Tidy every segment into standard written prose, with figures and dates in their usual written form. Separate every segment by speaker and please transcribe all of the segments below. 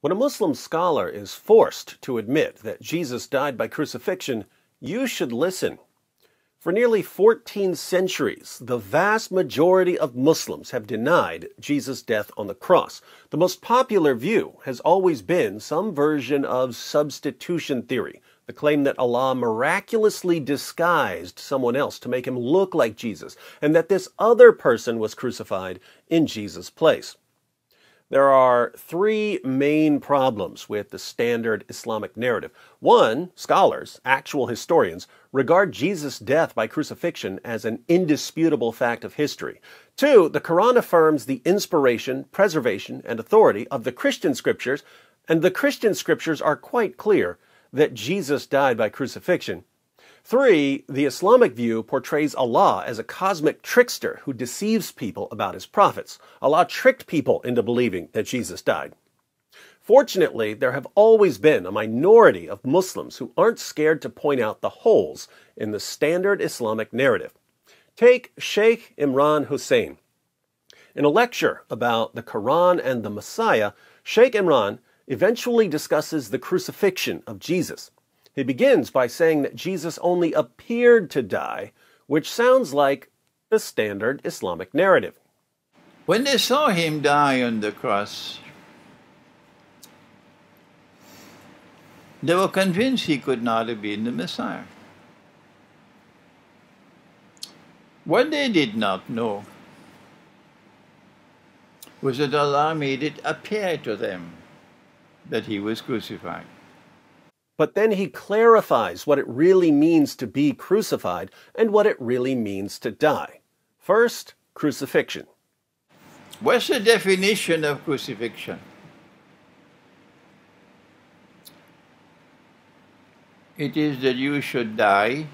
Speaker 1: When a Muslim scholar is forced to admit that Jesus died by crucifixion, you should listen. For nearly 14 centuries, the vast majority of Muslims have denied Jesus' death on the cross. The most popular view has always been some version of substitution theory, the claim that Allah miraculously disguised someone else to make him look like Jesus, and that this other person was crucified in Jesus' place. There are three main problems with the standard Islamic narrative. One, scholars, actual historians, regard Jesus' death by crucifixion as an indisputable fact of history. Two, the Quran affirms the inspiration, preservation, and authority of the Christian scriptures, and the Christian scriptures are quite clear that Jesus died by crucifixion. Three, the Islamic view portrays Allah as a cosmic trickster who deceives people about his prophets. Allah tricked people into believing that Jesus died. Fortunately, there have always been a minority of Muslims who aren't scared to point out the holes in the standard Islamic narrative. Take Sheikh Imran Hosein. In a lecture about the Quran and the Messiah, Sheikh Imran eventually discusses the crucifixion of Jesus. He begins by saying that Jesus only appeared to die, which sounds like the standard Islamic narrative.
Speaker 2: When they saw him die on the cross, they were convinced he could not have been the Messiah. What they did not know was that Allah made it appear to them that he was crucified.
Speaker 1: But then he clarifies what it really means to be crucified and what it really means to die. First, crucifixion.
Speaker 2: What's the definition of crucifixion? It is that you should die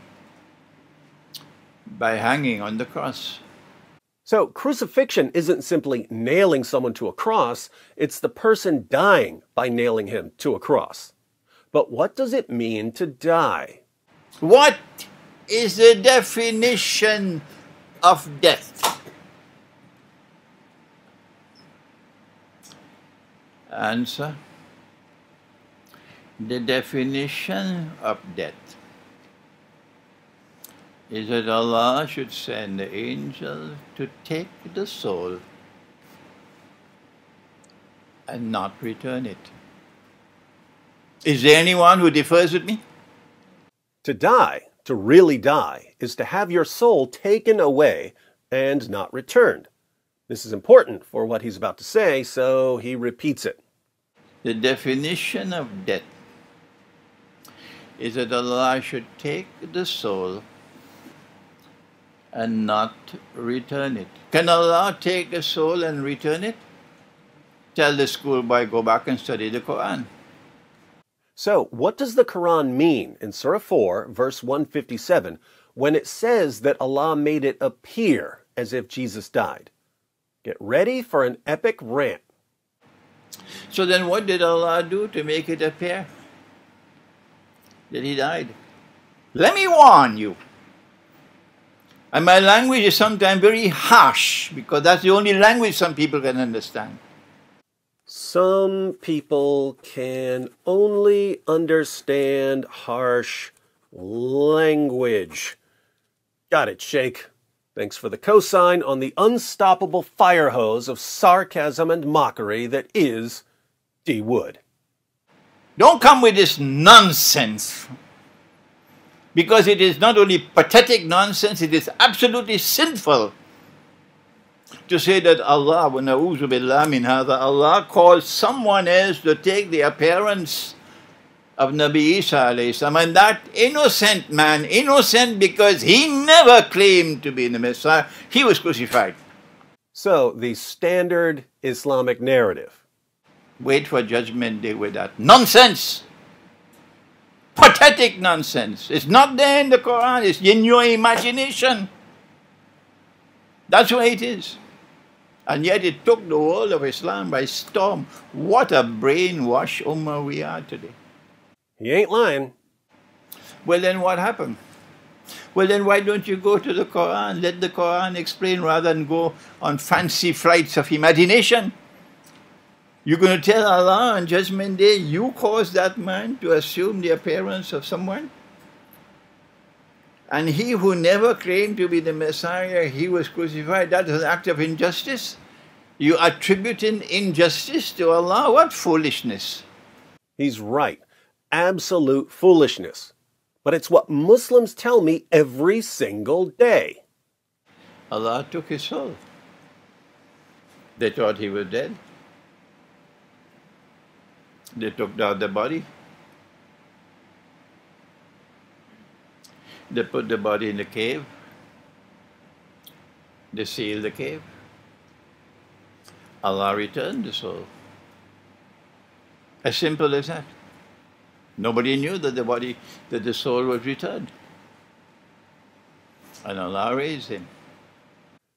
Speaker 2: by hanging on the cross.
Speaker 1: So crucifixion isn't simply nailing someone to a cross, it's the person dying by nailing him to a cross. But what does it mean to die?
Speaker 2: What is the definition of death? Answer. The definition of death is that Allah should send the angel to take the soul and not return it. Is there anyone who differs with me?
Speaker 1: To die, to really die, is to have your soul taken away and not returned. This is important for what he's about to say, so he repeats it.
Speaker 2: The definition of death is that Allah should take the soul and not return it. Can Allah take a soul and return it? Tell the schoolboy, go back and study the Quran.
Speaker 1: So, what does the Quran mean in Surah 4, verse 157, when it says that Allah made it appear as if Jesus died? Get ready for an epic rant.
Speaker 2: So then what did Allah do to make it appear that he died? Let me warn you. And my language is sometimes very harsh, because that's the only language some people can understand.
Speaker 1: Some people can only understand harsh language. Got it, Sheikh. Thanks for the cosign on the unstoppable fire hose of sarcasm and mockery that is D. Wood.
Speaker 2: Don't come with this nonsense, because it is not only pathetic nonsense, it is absolutely sinful to say that Allah, wa na'udhu billah min hadha, Allah called someone else to take the appearance of Nabi Isa alayhi salam, and that innocent man, innocent because he never claimed to be the Messiah, he was crucified.
Speaker 1: So, the standard Islamic narrative.
Speaker 2: Wait for Judgment Day with that nonsense. Pathetic nonsense. It's not there in the Quran, it's in your imagination. That's why it is. And yet it took the world of Islam by storm. What a brainwashed ummah we are today.
Speaker 1: He ain't lying.
Speaker 2: Well, then what happened? Well, then why don't you go to the Quran? Let the Quran explain rather than go on fancy flights of imagination. You're going to tell Allah on Judgment Day, you caused that man to assume the appearance of someone? And he who never claimed to be the Messiah, he was crucified. That is an act of injustice. You attributing injustice to Allah? What foolishness.
Speaker 1: He's right. Absolute foolishness. But it's what Muslims tell me every single day.
Speaker 2: Allah took his soul. They thought he was dead. They took down the body. They put the body in the cave. They sealed the cave. Allah returned the soul. As simple as that. Nobody knew that the soul was returned. And Allah raised him.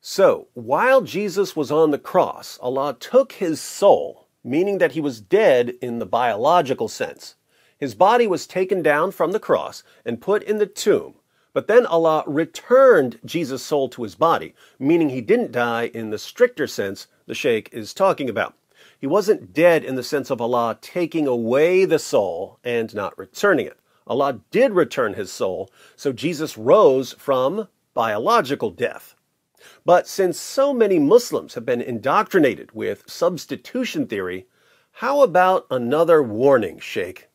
Speaker 1: So, while Jesus was on the cross, Allah took his soul, meaning that he was dead in the biological sense. His body was taken down from the cross and put in the tomb, but then Allah returned Jesus' soul to his body, meaning he didn't die in the stricter sense the Sheikh is talking about. He wasn't dead in the sense of Allah taking away the soul and not returning it. Allah did return his soul, so Jesus rose from biological death. But since so many Muslims have been indoctrinated with substitution theory, how about another warning, Sheikh?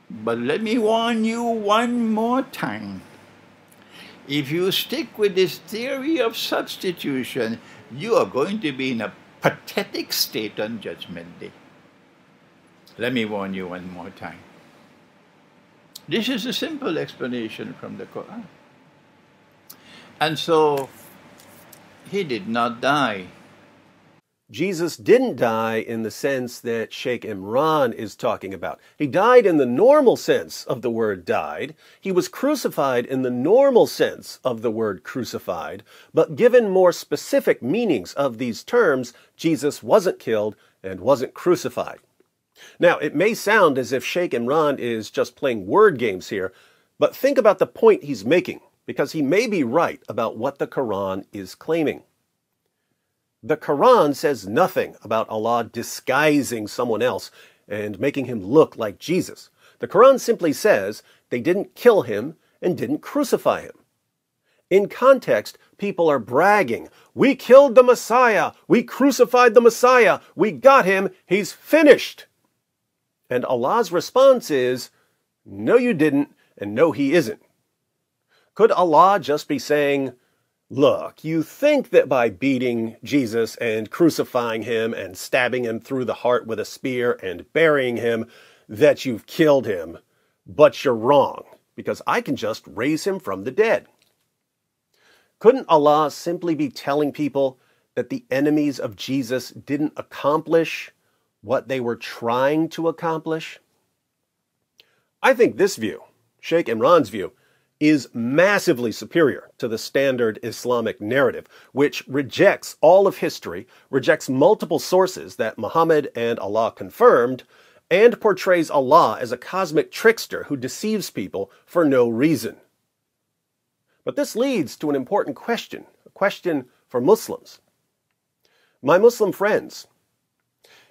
Speaker 2: But let me warn you one more time. If you stick with this theory of substitution, you are going to be in a pathetic state on Judgment Day. Let me warn you one more time. This is a simple explanation from the Quran. And so, he did not die.
Speaker 1: Jesus didn't die in the sense that Sheikh Imran is talking about. He died in the normal sense of the word died. He was crucified in the normal sense of the word crucified. But given more specific meanings of these terms, Jesus wasn't killed and wasn't crucified. Now, it may sound as if Sheikh Imran is just playing word games here, but think about the point he's making, because he may be right about what the Quran is claiming. The Quran says nothing about Allah disguising someone else and making him look like Jesus. The Quran simply says they didn't kill him and didn't crucify him. In context, people are bragging, "We killed the Messiah, we crucified the Messiah, we got him, he's finished." And Allah's response is, "No you didn't, and no he isn't." Could Allah just be saying, "Look, you think that by beating Jesus and crucifying him and stabbing him through the heart with a spear and burying him, that you've killed him, but you're wrong, because I can just raise him from the dead"? Couldn't Allah simply be telling people that the enemies of Jesus didn't accomplish what they were trying to accomplish? I think this view, Sheikh Imran's view, is massively superior to the standard Islamic narrative, which rejects all of history, rejects multiple sources that Muhammad and Allah confirmed, and portrays Allah as a cosmic trickster who deceives people for no reason. But this leads to an important question, a question for Muslims. My Muslim friends,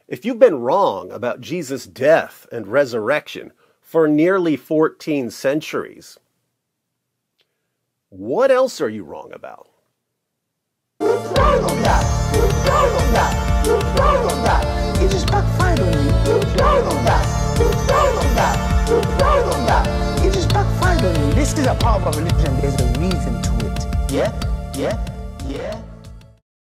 Speaker 1: if you've been wrong about Jesus' death and resurrection for nearly 14 centuries, what else are you wrong about?
Speaker 3: You're wrong on that. You're wrong on that. You're wrong on that. It just backfired on you. You're wrong on that. You're wrong on that. You're wrong on that. It just backfired on you. This is a part of our religion. There's a reason to it. Yeah?